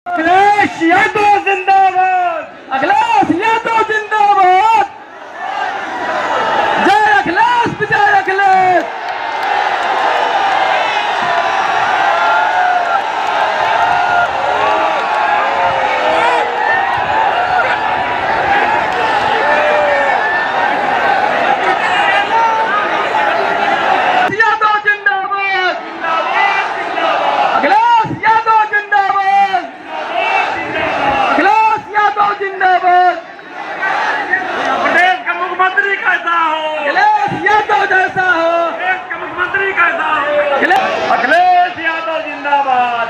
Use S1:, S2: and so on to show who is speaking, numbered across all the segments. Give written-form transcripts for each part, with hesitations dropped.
S1: अखिलेश यादव जिंदाबाद, अखिलेश यादव जिंदाबाद, जय अखिलेश, विजय अखिलेश। अखिलेश यादव जिंदाबाद,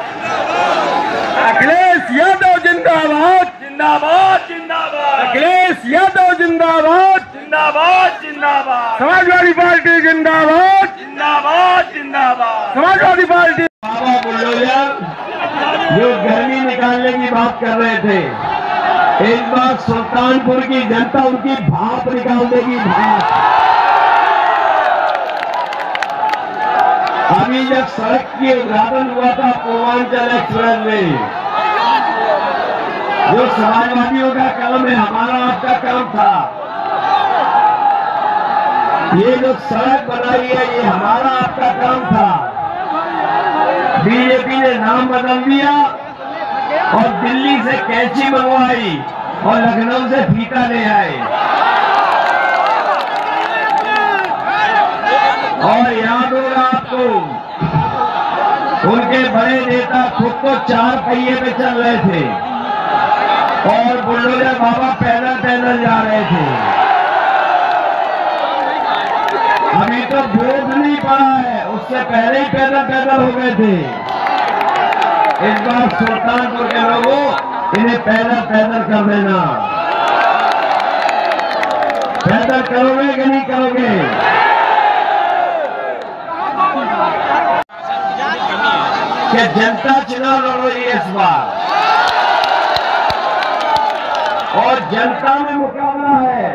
S1: अखिलेश यादव जिंदाबाद, जिंदाबाद जिंदाबाद, अखिलेश यादव जिंदाबाद, जिंदाबाद जिंदाबाद, समाजवादी पार्टी जिंदाबाद, जिंदाबाद जिंदाबाद, समाजवादी पार्टी। बाबा बुल्लोया जो गर्मी निकालने की बात कर रहे थे, एक बार सुल्तानपुर की जनता उनकी भाप निकाल देगी, भाप। अभी जब सड़क की उद्घाटन हुआ था पूर्वांचल एक्सप्रेस में, जो समाजवादियों का काम है, हमारा आपका काम था। ये जो सड़क बनाई है, ये हमारा आपका काम था। बीजेपी ने नाम बदल दिया और दिल्ली से कैंची मंगवाई और लखनऊ से फीता ले आए। और याद होगा आपको, उनके बड़े नेता खुद तो 4 पहिए पे चल रहे थे और बुल्डोजर बाबा पैदल पैदल जा रहे थे। अभी तो वोट नहीं पड़ा है, उससे पहले ही पैदल पैदल हो गए थे। इस बार सुल्तानपुर के लोगों इन्हें पैदल पैदल कर देना। पैदल करोगे कि नहीं करोगे? कि जनता चुनाव लड़ रही है इस बार और जनता में मुकाबला है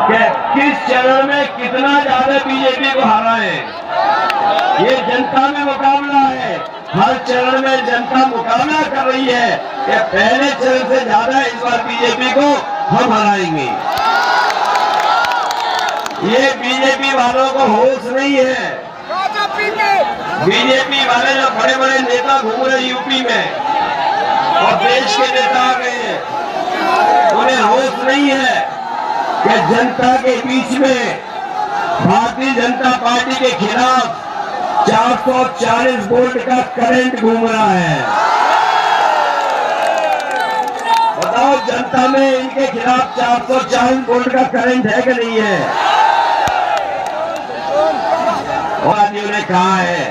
S1: कि किस चरण में कितना ज्यादा बीजेपी को हरा है। ये जनता में मुकाबला है, हर चरण में जनता मुकाबला कर रही है कि पहले चरण से ज्यादा इस बार बीजेपी को हम हराएंगे। ये बीजेपी वालों को होश नहीं है। बीजेपी वाले जो बड़े बड़े नेता घूम रहे यूपी में और देश के नेता आ गए हैं, उन्हें होश नहीं है कि जनता के बीच में भारतीय जनता पार्टी के खिलाफ 440 वोल्ट का करंट घूम रहा है। बताओ, जनता में इनके खिलाफ 440 वोल्ट का करंट है कि नहीं है? आदियों ने कहा है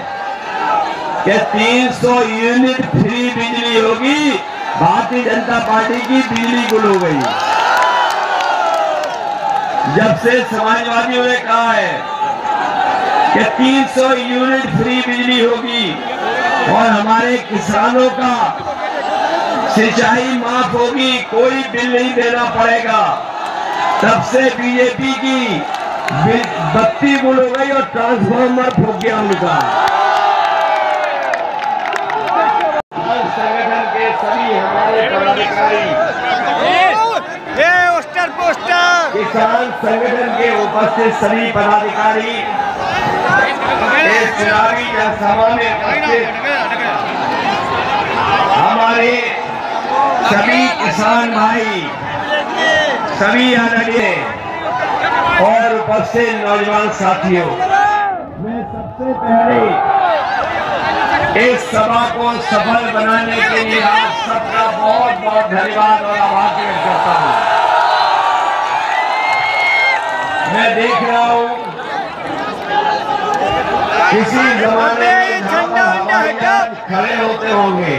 S1: कि 300 यूनिट फ्री बिजली होगी, भारतीय जनता पार्टी की बिजली गुल हो गई। जब से समाजवादियों ने कहा है कि 300 यूनिट फ्री बिजली होगी और हमारे किसानों का सिंचाई माफ होगी, कोई बिल नहीं देना पड़ेगा, तब से बीजेपी की बत्ती गुल हो गई और ट्रांसफार्मर फूक गया उनका। संगठन के सभी हमारे पदाधिकारी, किसान संगठन के उपस्थित सभी पदाधिकारी, चुनावी जनसभा में उपस्थित हमारे सभी किसान भाई, सभी आदरणीय और उपस्थित नौजवान साथियों, मैं सबसे पहले इस सभा को सफल बनाने के लिए आप सबका बहुत बहुत धन्यवाद और आभार व्यक्त करता हूं। मैं देख रहा हूं किसी जमाने में खड़े होते होंगे,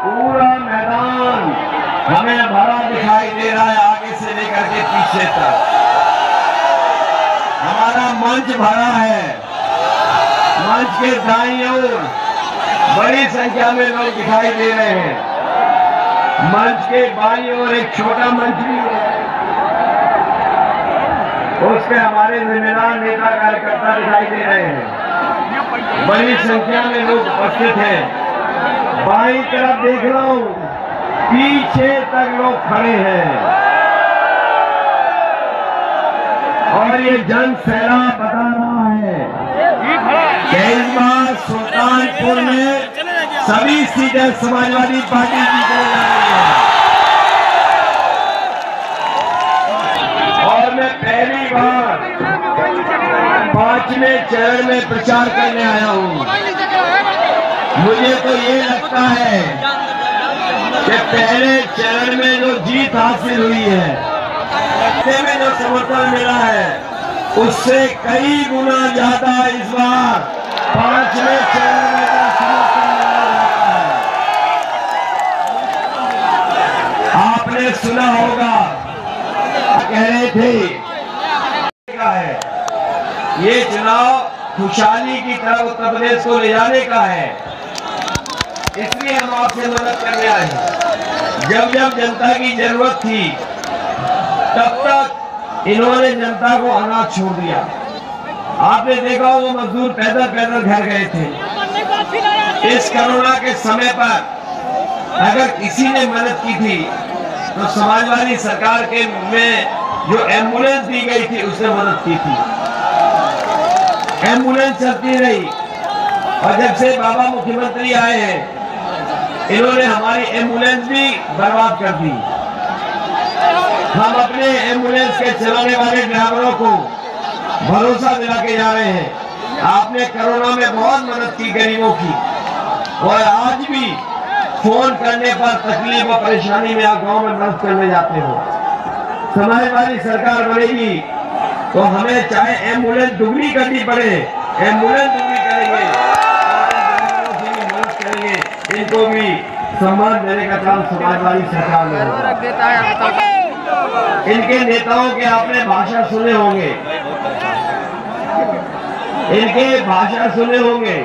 S1: पूरा मैदान हमें भरा दिखाई दे रहा है, आगे से लेकर के पीछे तक हमारा मंच भरा है। मंच के दाईं ओर बड़ी संख्या में लोग दिखाई दे रहे हैं। मंच के बाईं ओर एक छोटा मंच भी है, उस पे हमारे जिम्मेदार नेता कार्यकर्ता दिखाई दे रहे हैं।
S2: बड़ी संख्या में लोग उपस्थित हैं। बाईं तरफ देख रहा हूं, पीछे तक लोग खड़े हैं और ये जन सैलाब बता रहा है कि इस बार सुल्तानपुर में सभी सीटें समाजवादी पार्टी जीतने जा रही है। और मैं पहली बार 5वें चरण में प्रचार करने आया हूं। मुझे तो ये लगता है कि पहले चरण में जो जीत हासिल हुई है, में जो समर्थन मिला है, उससे कई गुना ज्यादा इस बार 5वें चरण में जो समर्थन मिला है। आपने सुना होगा, कह रहे थे है ये चुनाव खुशहाली की तरफ उत्तर प्रदेश को ले जाने का है, इसलिए हम आपसे मदद करने आए हैं। जब जब जनता की जरूरत थी तब तक इन्होंने जनता को अनाज छोड़ दिया। आपने देखा वो मजदूर पैदल पैदल घर गए थे। इस कोरोना के समय पर अगर किसी ने मदद की थी तो समाजवादी सरकार के में जो एम्बुलेंस दी गई थी उसने मदद की थी। एम्बुलेंस चलती रही और जब से बाबा मुख्यमंत्री आए हैं इन्होंने हमारी एम्बुलेंस भी बर्बाद कर दी। हम अपने एम्बुलेंस के चलाने वाले ड्राइवरों को भरोसा दिला के जा रहे हैं। आपने कोरोना में बहुत मदद की गरीबों की, और आज भी फोन करने पर तकलीफ और परेशानी में आप गांव में मदद करने जाते हो। समाजवादी सरकार बनेगी तो हमें चाहे एम्बुलेंस दुगनी करनी पड़े, एम्बुलेंस दुगनी करेंगे और मदद करेंगे। इनको भी सम्मान देने का काम समाजवादी सरकार में होगा। इनके नेताओं के आपने भाषण सुने होंगे, इनके भाषण सुने होंगे,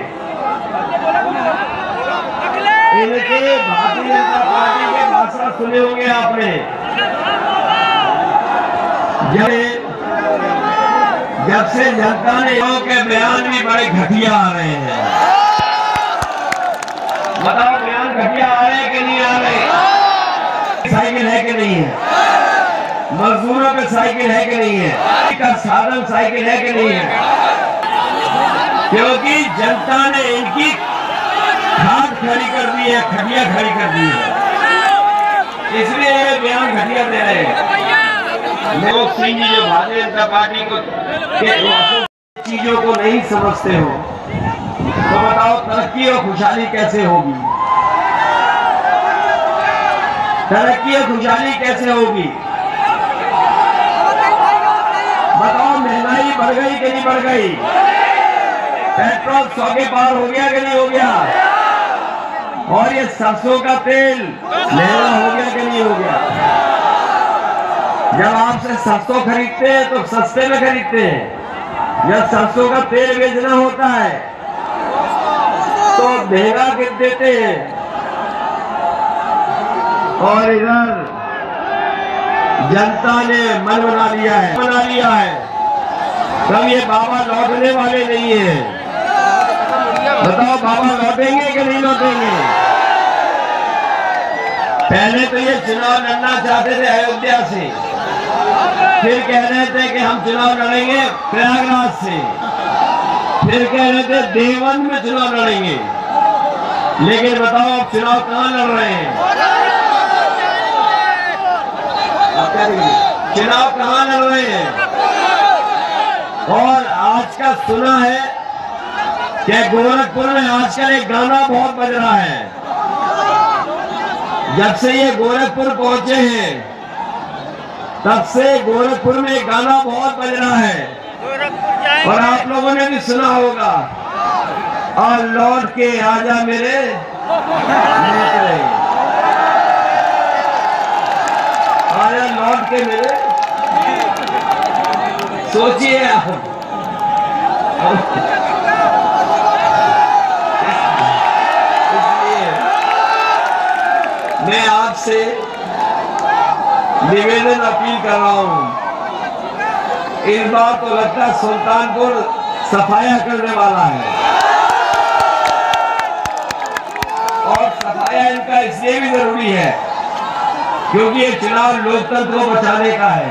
S2: इनके भारतीय जनता पार्टी के भाषण सुने होंगे आपने। जब से जनता ने के बयान भी बड़े घटिया आ रहे हैं। बताओ बयान घटिया आ रहे हैं कि नहीं आ रहे? साइकिल है कि नहीं है? मजदूरों पे साइकिल है कि नहीं है? का साधन साइकिल है कि नहीं है? क्योंकि जनता ने इनकी खाद खड़ी कर दी है, खटिया खड़ी कर दी है, इसलिए ये बयान घटिया दे रहे हैं। लोग सिंह जी जो भारतीय जनता पार्टी को के चीजों को नहीं समझते हो तो बताओ तरक्की और खुशहाली कैसे होगी? तरक्की और खुशहाली कैसे होगी? बताओ महंगाई बढ़ गई कि नहीं बढ़ गई? पेट्रोल 100 के पार हो गया कि नहीं हो गया? और ये सरसों का तेल महंगा हो गया कि नहीं हो गया? जब आपसे सरसों खरीदते हैं तो सस्ते में खरीदते हैं, जब सरसों का तेल बेचना होता है तो महंगा देते हैं। और इधर जनता ने मन बना लिया है, तब ये बाबा लौटने वाले नहीं है। बताओ बाबा लौटेंगे कि नहीं लौटेंगे? पहले तो ये चुनाव लड़ना चाहते थे अयोध्या से, फिर कह रहे थे कि हम चुनाव लड़ेंगे प्रयागराज से, फिर कह रहे थे देवबंद में चुनाव लड़ेंगे। लेकिन बताओ आप चुनाव कहां लड़ रहे हैं? चुनाव कहां लड़ रहे हैं? और आज का सुना है कि गोरखपुर में आजकल एक गाना बहुत बज रहा है। जब से ये गोरखपुर पहुंचे हैं तब से गोरखपुर में गाना बहुत बज रहा है, और आप लोगों ने भी सुना होगा, और लौट के आजा मेरे मित्र, आजा लौट के मेरे। सोचिए आप, इसलिए मैं आपसे निवेदन अपील कर रहा हूं, इस बार तो लगता है सुल्तानपुर सफाया करने वाला है। आया इनका इसलिए भी जरूरी है क्योंकि ये चुनाव लोकतंत्र को बचाने का है।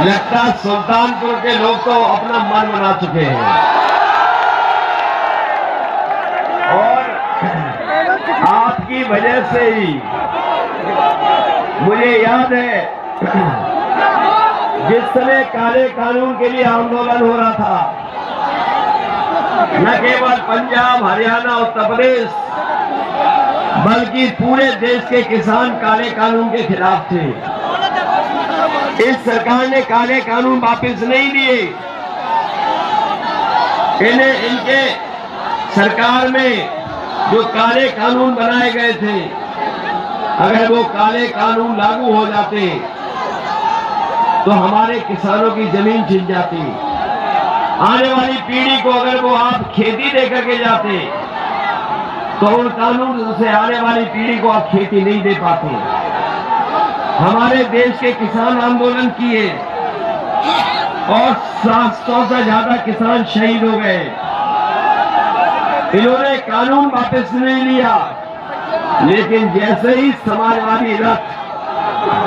S2: लगता सुल्तानपुर के लोग तो अपना मन बना चुके हैं और आपकी वजह से ही मुझे याद है जिस समय काले कानून के लिए आंदोलन हो रहा था, न केवल पंजाब, हरियाणा, उत्तर प्रदेश बल्कि पूरे देश के किसान काले कानून के खिलाफ थे। इस सरकार ने काले कानून वापस नहीं लिए। इन्हें इनके सरकार में जो काले कानून बनाए गए थे, अगर वो काले कानून लागू हो जाते तो हमारे किसानों की जमीन छिन जाती। आने वाली पीढ़ी को अगर वो आप खेती दे करके जाते तो उन कानून से आने वाली पीढ़ी को आप खेती नहीं दे पाते। हमारे देश के किसान आंदोलन किए और 700 से ज्यादा किसान शहीद हो गए। इन्होंने कानून वापस नहीं लिया, लेकिन जैसे ही समाजवादी रथ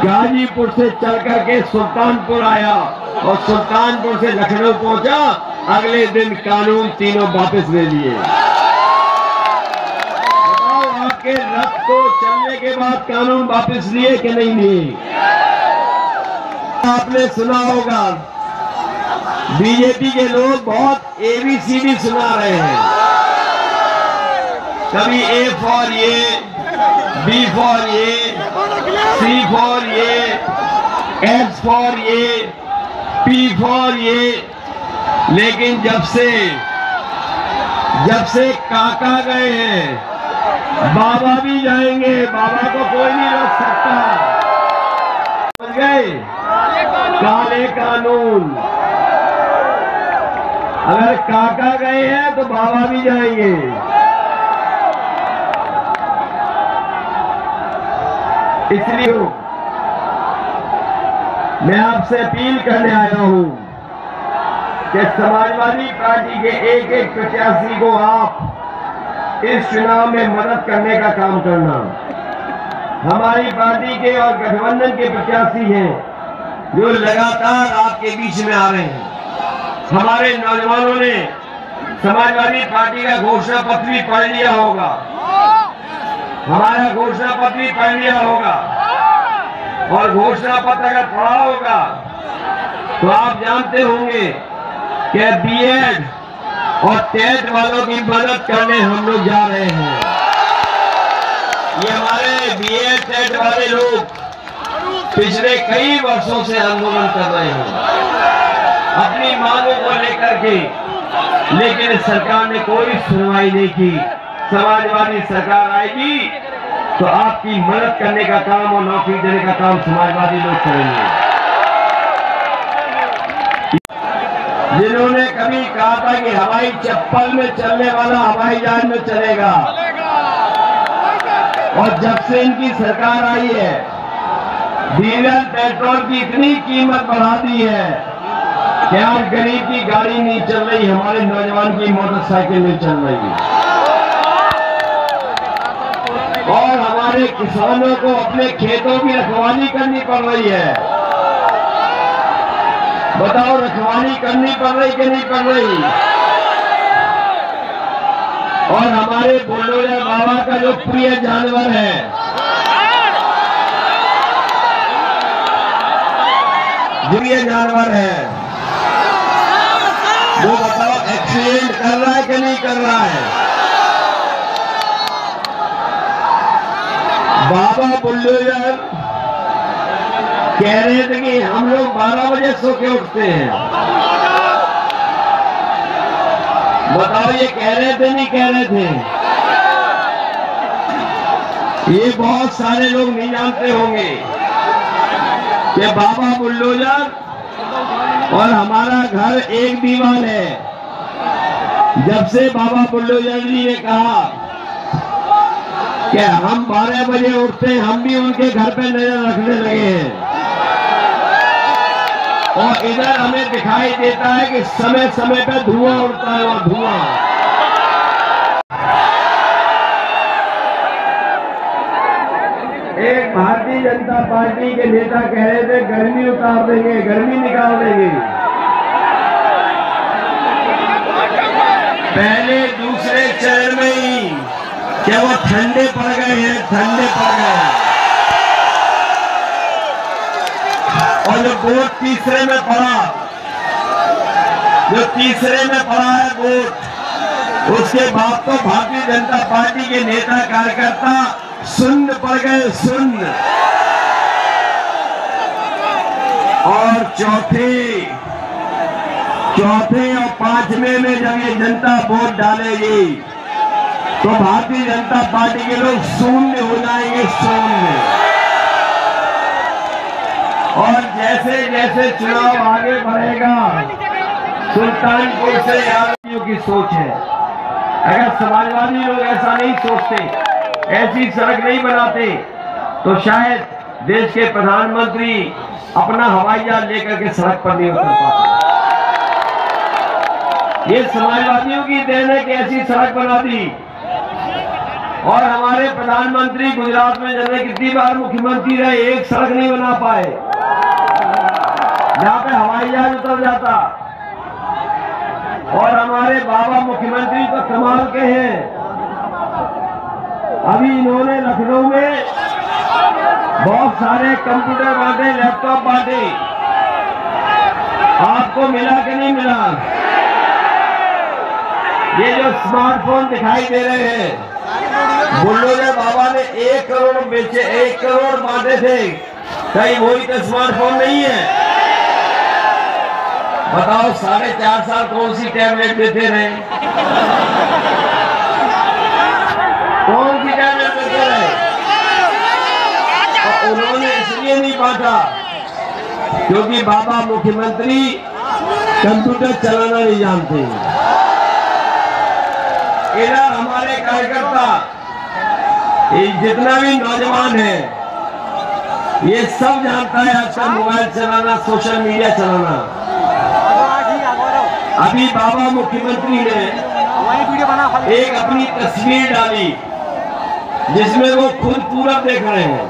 S2: गाजीपुर से चल करके सुल्तानपुर आया और सुल्तानपुर से लखनऊ पहुंचा, अगले दिन कानून तीनों वापस ले लिए। बताओ, आपके रथ को चलने के बाद कानून वापस लिए कि नहीं लिए? आपने सुना होगा बीजेपी के लोग बहुत एबीसीडी सुना रहे हैं। कभी ए फॉर ये, बी फॉर ये, सी फॉर ये, एस फॉर ये, पी फॉर ये, लेकिन जब से काका गए हैं बाबा भी जाएंगे। बाबा को कोई नहीं रोक सकता। समझ गए? काले कानून, अगर काका गए हैं तो बाबा भी जाएंगे। इसलिए मैं आपसे अपील करने आया हूं कि समाजवादी पार्टी के एक एक प्रत्याशी को आप इस चुनाव में मदद करने का काम करना। हमारी पार्टी के और गठबंधन के प्रत्याशी हैं जो लगातार आपके बीच में आ रहे हैं। हमारे नौजवानों ने समाजवादी पार्टी का घोषणा पत्र भी पढ़ लिया होगा, हमारा घोषणा पत्र भी पढ़ लिया होगा, और घोषणा पत्र अगर पढ़ा होगा तो आप जानते होंगे कि बीएड और टेट वालों की मदद करने हम लोग जा रहे हैं। ये हमारे बीएड टेट वाले लोग पिछले कई वर्षों से आंदोलन कर रहे हैं अपनी मांगों को लेकर के, लेकिन सरकार ने कोई सुनवाई नहीं की। समाजवादी सरकार आएगी तो आपकी मदद करने का काम और नौकरी देने का काम समाजवादी लोग करेंगे। जिन्होंने कभी कहा था कि हवाई चप्पल में चलने वाला हवाई जहाज में चलेगा, और जब से इनकी सरकार आई है डीजल पेट्रोल की इतनी कीमत बढ़ा दी है कि आज गरीब की गाड़ी नहीं चल रही, हमारे नौजवान की मोटरसाइकिल नहीं चल रही, और हमारे किसानों को अपने खेतों की रखवाली करनी पड़ रही है। बताओ, रखवाली करनी पड़ रही कि नहीं पड़ रही? और हमारे बुलडोजर बाबा का जो प्रिय जानवर है, प्रिय जानवर है, वो बताओ एक्सीडेंट कर रहा है कि नहीं कर रहा है? बाबा बुलडोजर कह रहे थे कि हम लोग 12 बजे सो के उठते हैं। बताओ, ये कह रहे थे नहीं कह रहे थे? ये बहुत सारे लोग नहीं जानते होंगे कि बाबा बुलडोजर और हमारा घर एक दीवार है। जब से बाबा बुलडोजर जी ने कहा कि हम 12 बजे उठते हैं, हम भी उनके घर पे नजर रखने लगे हैं, और इधर हमें दिखाई देता है कि समय समय पे धुआं उड़ता है, और धुआं जनता पार्टी के नेता कह रहे थे गर्मी उतार देंगे, गर्मी निकाल देंगे। पहले दूसरे चरण में ही क्या वो ठंडे पड़ गए हैं, ठंडे पड़ गए हैं। और जो वोट तीसरे में पड़ा, जो तीसरे में पड़ा है वोट, उसके बाद तो भारतीय जनता पार्टी के नेता कार्यकर्ता शून्य पड़ गए, शून्य। और चौथे और पांचवें में जब ये जनता वोट डालेगी तो भारतीय जनता पार्टी के लोग शून्य हो जाएंगे, शून्य। और जैसे जैसे चुनाव आगे बढ़ेगा, सुल्तानपुर से यादवियों की सोच है, अगर समाजवादी लोग ऐसा नहीं सोचते, ऐसी सड़क नहीं बनाते, तो शायद देश के प्रधानमंत्री अपना हवाई जहाज लेकर के सड़क पर नहीं उतर पाते। ये समाजवादियों की देन है कि ऐसी सड़क बना दी। और हमारे प्रधानमंत्री गुजरात में जैसे कितनी बार मुख्यमंत्री रहे, एक सड़क नहीं बना पाए जहां पे हवाई जहाज उतर जाता। और हमारे बाबा मुख्यमंत्री तो कमाल के हैं, अभी इन्होंने लखनऊ में बहुत सारे कंप्यूटर बांटे, लैपटॉप बांटे, आपको मिला कि नहीं मिला? ये जो स्मार्टफोन दिखाई दे रहे हैं, बुल्डोजर बाबा ने 1 करोड़ बेचे, 1 करोड़ बांटे थे, कहीं वही तो स्मार्टफोन नहीं है? बताओ 4.5 साल कौन सी टैबलेट देते रहे, कौन सी टैबलेट देते रहे? और उन्होंने इसलिए नहीं बांटा क्योंकि बाबा मुख्यमंत्री कंप्यूटर चलाना नहीं जानते। इधर हमारे कार्यकर्ता, जितना भी नौजवान है, ये सब जानता है आजकल मोबाइल चलाना, सोशल मीडिया चलाना। अभी बाबा मुख्यमंत्री ने एक अपनी तस्वीर डाली जिसमें वो खुद पूरब देख रहे हैं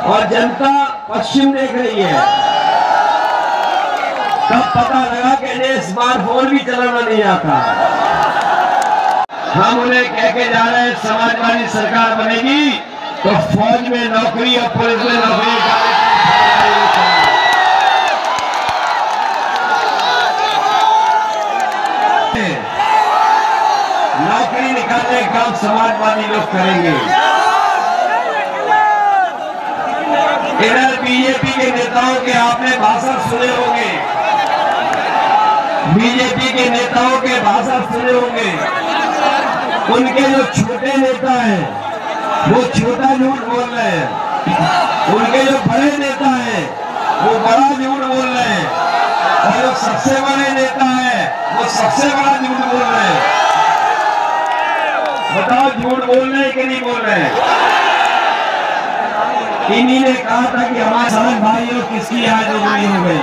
S2: और जनता पश्चिम देख रही है। तब पता लगा कि इन्हें स्मार्टफोन भी चलाना नहीं आता। हम उन्हें कह के जा रहे हैं, समाजवादी सरकार बनेगी तो फौज में नौकरी और पुलिस में नौकरी निकालने का काम समाजवादी लोग करेंगे। इधर बीजेपी के नेताओं के आपने भाषण सुने होंगे, बीजेपी के नेताओं के भाषण सुने होंगे। उनके जो छोटे नेता हैं वो छोटा झूठ बोल रहे हैं, उनके जो बड़े नेता हैं वो बड़ा झूठ बोल रहे हैं, और जो सबसे बड़े नेता हैं वो सबसे बड़ा झूठ बोल रहे हैं। बताओ झूठ बोल रहे हैं कि नहीं बोल रहे हैं? इन्हीं ने कहा था कि हमारे समझ भाइयों किसकी आय दोगुनी हो गई,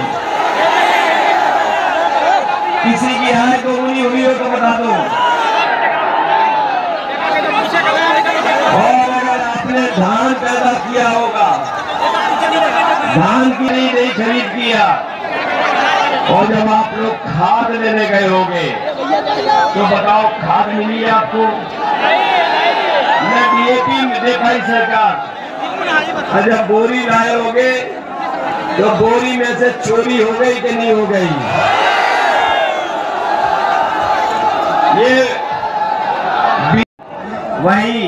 S2: किसी की आय दोगुनी हुई हो तो बता दो। और अगर आपने धान पैदा किया होगा, धान की नहीं खरीद किया, और जब आप लोग खाद लेने गए होंगे तो बताओ खाद मिली आपको? न डीएपी दे पाई सरकार। जब बोरी लाए होगे तो बोरी में से चोरी हो गई कि नहीं हो गई? ये वही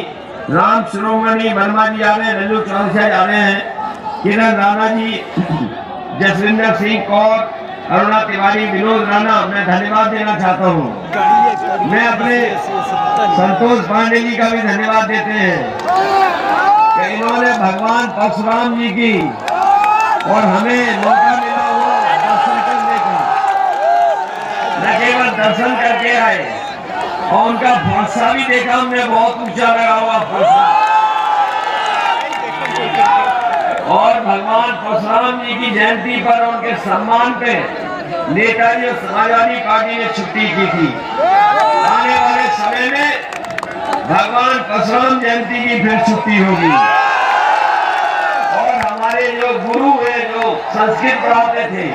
S2: राम शिरोमणि वर्मा जी आ रहे हैं, रजू चौरसिया जा रहे हैं, किरण राणा जी, जसविंदर सिंह कौर, अरुणा तिवारी, विनोद राणा, मैं धन्यवाद देना चाहता हूँ। मैं अपने संतोष पांडे जी का भी धन्यवाद देते हैं कि इन्होंने भगवान परशुराम जी की और हमें मौका मिला हुआ दर्शन करने का, न केवल दर्शन करके आए और उनका फरसा भी देखा हमने, बहुत ऊंचा लगा हुआ फरसा। और भगवान परशुराम जी की जयंती पर उनके सम्मान पे नेताजी और समाजवादी पार्टी ने छुट्टी की थी। आने वाले समय में भगवान परशुराम जयंती की फिर छुट्टी होगी और हमारे जो गुरु है जो संस्कृत पढ़ाते थे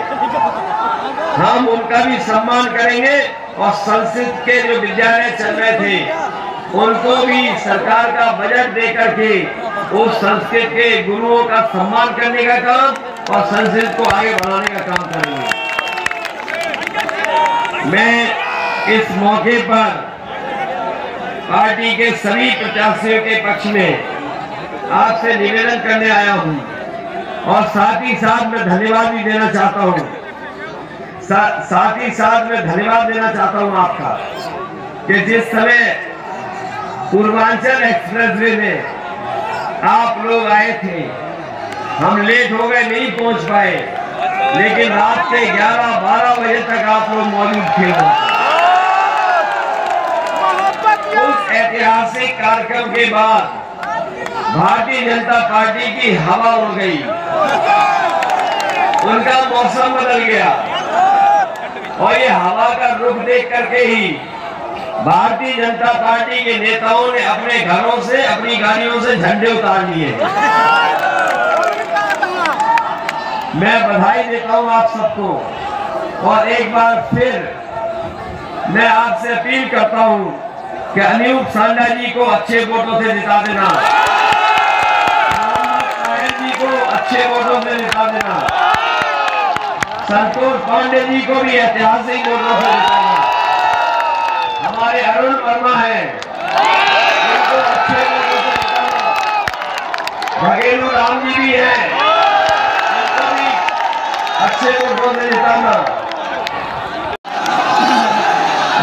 S2: हम उनका भी सम्मान करेंगे और संस्कृत के जो विद्यालय चल रहे थे उनको भी सरकार का बजट दे करके उस संस्कृत के गुरुओं का सम्मान करने का काम और संस्कृत को आगे बढ़ाने का काम करेंगे। मैं इस मौके पर पार्टी के सभी प्रत्याशियों के पक्ष में आपसे निवेदन करने आया हूं और साथ ही साथ मैं धन्यवाद भी देना चाहता हूं। साथ ही साथ मैं धन्यवाद देना चाहता हूं आपका कि जिस समय पूर्वांचल एक्सप्रेसवे में आप लोग आए थे, हम लेट हो गए, नहीं पहुंच पाए, लेकिन रात के 11-12 बजे तक आप लोग मौजूद थे। उस ऐतिहासिक कार्यक्रम के बाद भारतीय जनता पार्टी की हवा उड़ गई, उनका मौसम बदल गया और ये हवा का रुख देख करके ही भारतीय जनता पार्टी के नेताओं ने अपने घरों से अपनी गाड़ियों से झंडे उतार लिए। मैं बधाई देता हूं आप सबको और एक बार फिर मैं आपसे अपील करता हूं कि अनूप सांडा जी को अच्छे वोटों से जिता देना, जी को अच्छे वोटों से जिता देना, संतोष पांडे जी को भी ऐतिहासिक वोटों से जिताना, हमारे अरुण वर्मा है उनको अच्छे वोटों से जिताना, घरेलू राम जी भी है उनको भी अच्छे वोटों से जिताना।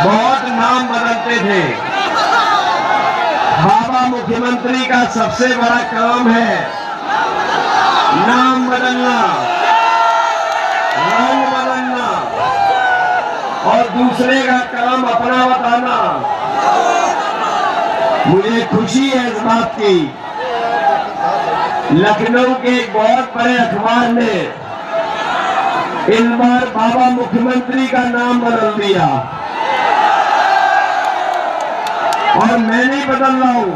S2: बहुत नाम बदलते थे, बाबा मुख्यमंत्री का सबसे बड़ा काम है नाम बदलना, रंग बदलना और दूसरे का काम अपना बताना। मुझे खुशी है इस बात की, लखनऊ के एक बहुत बड़े अखबार ने इस बार बाबा मुख्यमंत्री का नाम बदल दिया और मैं नहीं बदल रहा हूं,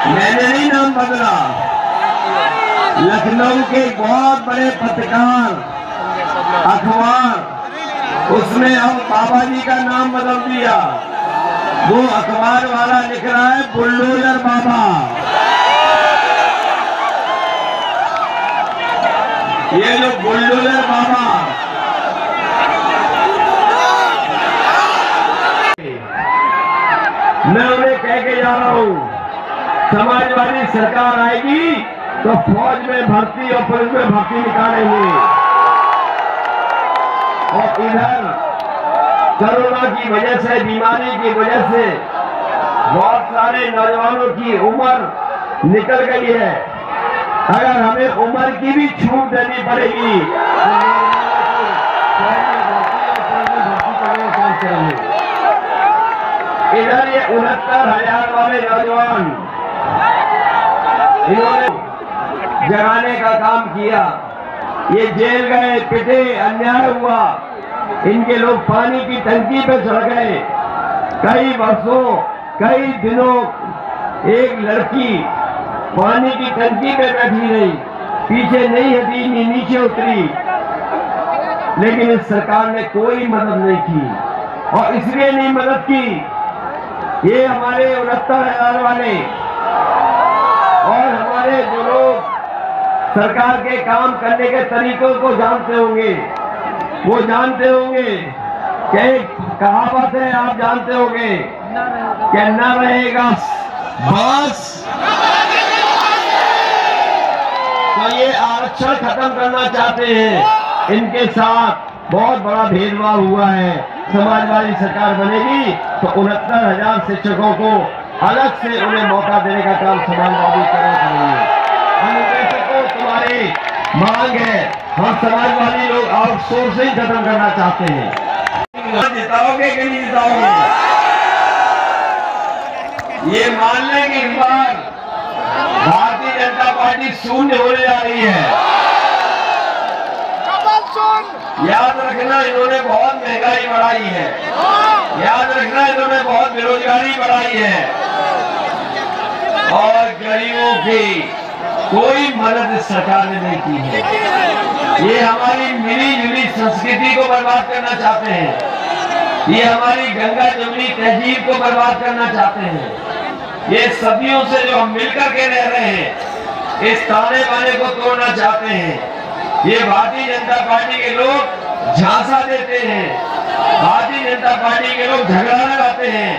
S2: मैंने नहीं नाम बदला, लखनऊ के बहुत बड़े पत्रकार अखबार उसने अब बाबा जी का नाम बदल दिया। वो अखबार वाला लिख रहा है बुलडोजर बाबा। ये जो बुलडोजर बाबा, मैं उन्हें कह के जा रहा हूं समाजवादी सरकार आएगी तो फौज में भर्ती और पुलिस में भर्ती निकालेंगे और इधर कोरोना की वजह से, बीमारी की वजह से बहुत सारे नौजवानों की उम्र निकल गई है। अगर हमें उम्र की भी छूट देनी पड़ेगी इधर ये 69,000 वाले नौजवान इन्होंने जगाने का काम किया, ये जेल गए, पिटे, अन्याय हुआ, इनके लोग पानी की टंकी पे चढ़ गए, कई वर्षों कई दिनों एक लड़की पानी की टंकी पे बैठी रही, पीछे नहीं हटी, नीचे उतरी, लेकिन इस सरकार ने कोई मदद नहीं की और इसलिए नहीं मदद की, ये हमारे 69,000 वाले और हमारे जो लोग सरकार के काम करने के तरीकों को जानते होंगे, वो जानते होंगे कि कहावत है, आप जानते होंगे कि न रहेगा बस, तो ये आरक्षण खत्म करना चाहते हैं। इनके साथ बहुत बड़ा भेदभाव हुआ है। समाजवादी सरकार बनेगी तो 69,000 शिक्षकों को अलग से उन्हें मौका देने का काम समाजवादी करेंगे। तुम्हारी मांग है, हम समाजवादी लोग आउटसोर्सिंग खत्म करना चाहते हैं। जिताओगे कि नहीं जिताओगे? ये मान लें कि इस बार भारतीय जनता पार्टी शून्य होने जा रही है। याद रखना, इन्होंने बहुत महंगाई बढ़ाई है याद रखना, इन्होंने बहुत बेरोजगारी बढ़ाई है और गरीबों की कोई मदद इस सरकार ने नहीं की है। ये हमारी मिली जुली संस्कृति को बर्बाद करना चाहते हैं। ये हमारी गंगा जमुनी तहजीब को बर्बाद करना चाहते हैं। ये सदियों से जो हम मिलकर के रह रहे हैं, इस ताने बाने को तोड़ना चाहते हैं। ये भारतीय जनता पार्टी के लोग झांसा देते हैं, भारतीय जनता पार्टी के लोग झगड़ा लगाते हैं।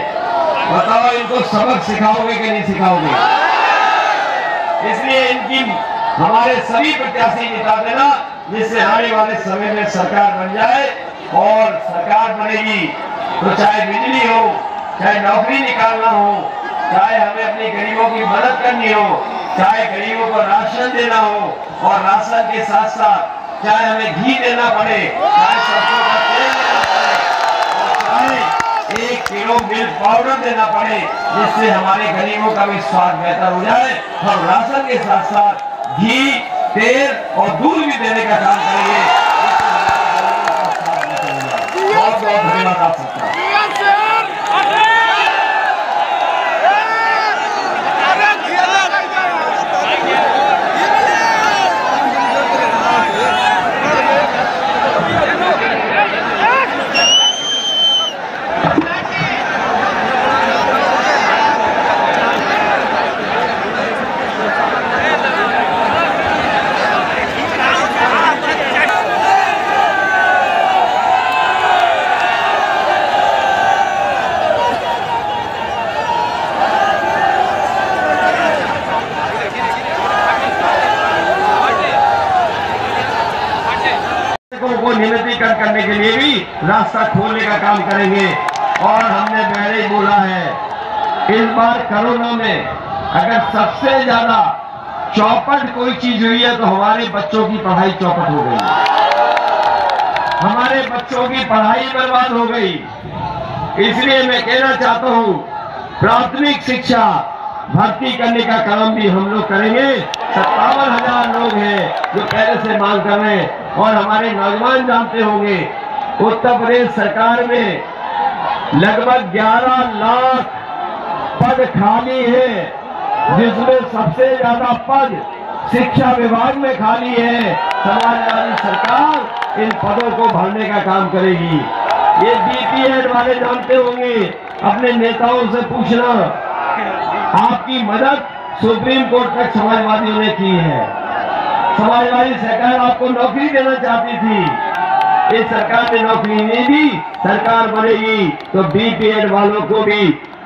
S2: बताओ इनको सबक सिखाओगे कि नहीं सिखाओगे? इसलिए इनकी हमारे सभी प्रत्याशी जिता देना, जिससे आने वाले समय में सरकार बन जाए। और सरकार बनेगी तो चाहे बिजली हो, चाहे नौकरी निकालना हो, चाहे हमें अपने गरीबों की मदद करनी हो, चाहे गरीबों को राशन देना हो, और राशन के साथ साथ चाहे हमें घी देना पड़े, चाहे सरसों का तेल देना पड़े, और चाहे 1 किलो मिल्क पाउडर देना पड़े, जिससे हमारे गरीबों का भी स्वास्थ्य बेहतर हो जाए। हम राशन के साथ साथ घी, तेल और दूध भी देने का काम करेंगे। बहुत बहुत धन्यवाद आप सबका। को नियमितीकरण करने के लिए भी रास्ता खोलने का काम करेंगे। और हमने पहले ही बोला है, इस बार कोरोना में अगर सबसे ज्यादा चौपट कोई चीज हुई है तो हमारे बच्चों की पढ़ाई चौपट हो गई, हमारे बच्चों की पढ़ाई बर्बाद हो गई। इसलिए मैं कहना चाहता हूं, प्राथमिक शिक्षा भर्ती करने का काम भी हम लोग करेंगे। 57,000 लोग हैं जो पहले से मांग कर रहे हैं। और हमारे नौजवान जानते होंगे, उत्तर प्रदेश सरकार में लगभग 11 लाख पद खाली है, जिसमें सबसे ज्यादा पद शिक्षा विभाग में खाली है। समाजवादी सरकार इन पदों को भरने का काम करेगी। ये बीपीएड वाले जानते होंगे, अपने नेताओं से पूछना, आपकी मदद सुप्रीम कोर्ट तक समाजवादियों ने की है। समाजवादी सरकार आपको नौकरी देना चाहती थी, इस सरकार ने नौकरी नहीं दी। सरकार बनेगी तो बीपीएड वालों को भी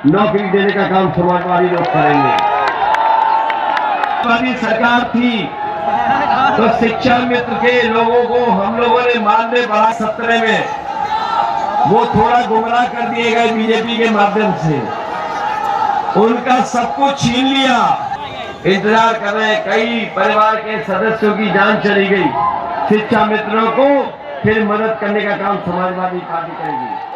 S2: नौकरी देने का काम समाजवादी लोग करेंगे। समाजवादी सरकार थी तो शिक्षा मित्र के लोगों को हम लोगों ने मानदेय बढ़ा 17 में, वो थोड़ा गुमराह कर दिए गए बीजेपी के माध्यम से, उनका सब कुछ छीन लिया। इंतजार कर रहे, कई परिवार के सदस्यों की जान चली गई। शिक्षा मित्रों को फिर मदद करने का काम समाजवादी पार्टी करेगी।